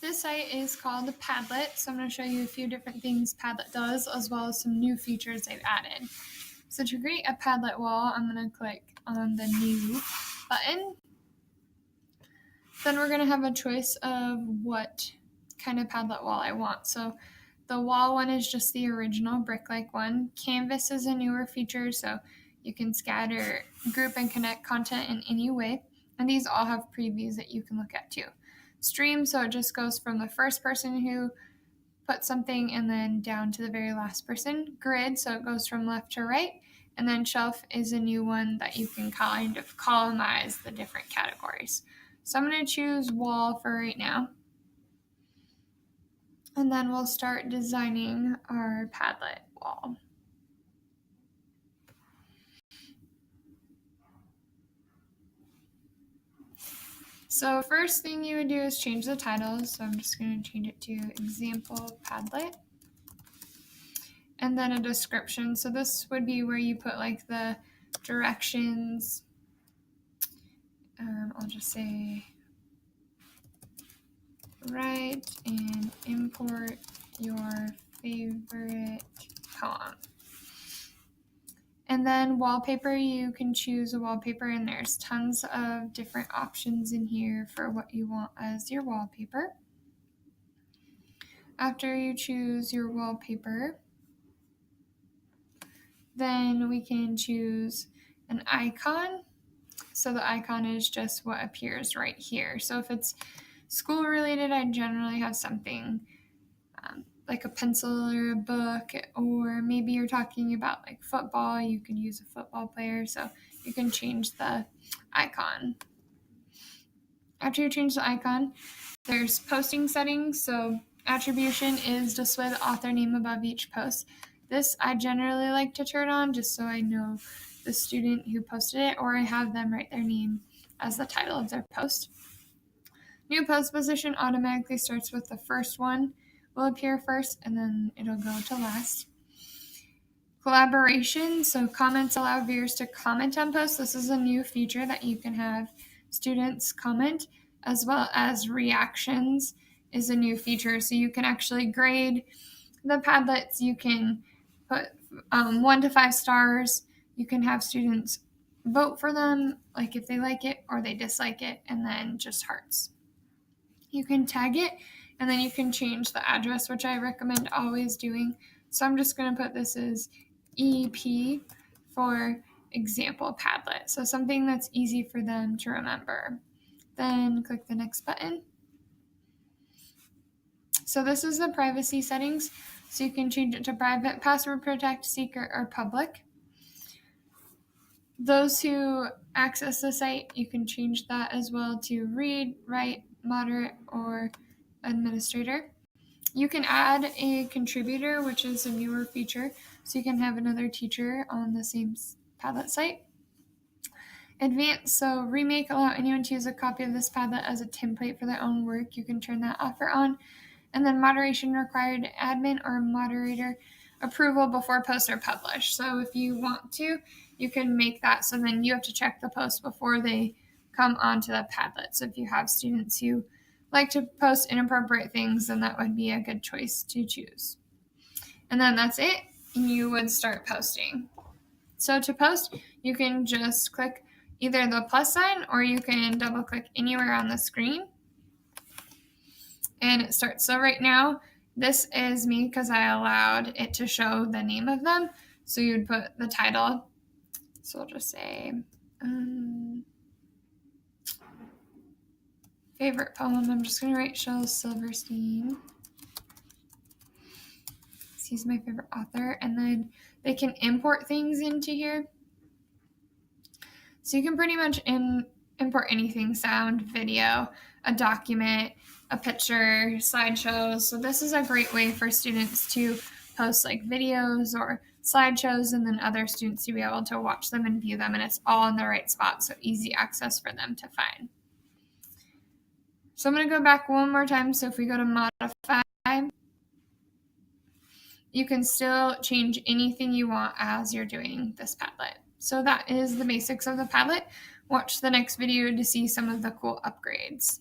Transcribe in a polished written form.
This site is called Padlet, so I'm going to show you a few different things Padlet does, as well as some new features they've added. So to create a Padlet wall, I'm going to click on the New button. Then we're going to have a choice of what kind of Padlet wall I want. So the wall one is just the original brick-like one. Canvas is a newer feature, so you can scatter, group, and connect content in any way. And these all have previews that you can look at too. Stream, so it just goes from the first person who put something and then down to the very last person. Grid, so it goes from left to right. And then shelf is a new one that you can kind of columnize the different categories. So I'm going to choose wall for right now. And then we'll start designing our Padlet wall. So first thing you would do is change the title. So I'm just going to change it to Example Padlet. And then a description. So this would be where you put like the directions. I'll just say write and import your favorite poem. And then wallpaper, you can choose a wallpaper, and there's tons of different options in here for what you want as your wallpaper. After you choose your wallpaper, then we can choose an icon. So the icon is just what appears right here. So if it's school related, I generally have something like a pencil or a book, or maybe you're talking about like football, you could use a football player, so you can change the icon. After you change the icon, there's posting settings. So attribution is display the author name above each post. This I generally like to turn on just so I know the student who posted it, or I have them write their name as the title of their post. New post position automatically starts with the first one will appear first, and then it'll go to last. Collaboration, so comments allow viewers to comment on posts. This is a new feature that you can have students comment, as well as reactions is a new feature. So you can actually grade the Padlets. You can put 1 to 5 stars. You can have students vote for them, like if they like it or they dislike it, and then just hearts. You can tag it, and then you can change the address, which I recommend always doing. So I'm just going to put this as EP for example Padlet. So something that's easy for them to remember. Then click the next button. So this is the privacy settings. So you can change it to private, password protect, secret, or public. Those who access the site, you can change that as well to read, write, moderate, or administrator. You can add a contributor, which is a newer feature, so you can have another teacher on the same Padlet site. Advanced, so remake, allow anyone to use a copy of this Padlet as a template for their own work. You can turn that off or on. And then moderation required admin or moderator approval before posts are published. So if you want to, you can make that so then you have to check the post before they come onto the Padlet. So if you have students who like to post inappropriate things, then that would be a good choice to choose. And then that's it. You would start posting. So to post, you can just click either the plus sign, or you can double click anywhere on the screen. And it starts. So right now, this is me because I allowed it to show the name of them. So you'd put the title. So I'll just say, favorite poem. I'm just going to write Shel Silverstein. He's my favorite author. And then they can import things into here. So you can pretty much import anything: sound, video, a document, a picture, slideshows. So this is a great way for students to post like videos or slideshows, and then other students to be able to watch them and view them, and it's all in the right spot, so easy access for them to find. So I'm going to go back one more time. So if we go to modify, you can still change anything you want as you're doing this Padlet. So that is the basics of the Padlet. Watch the next video to see some of the cool upgrades.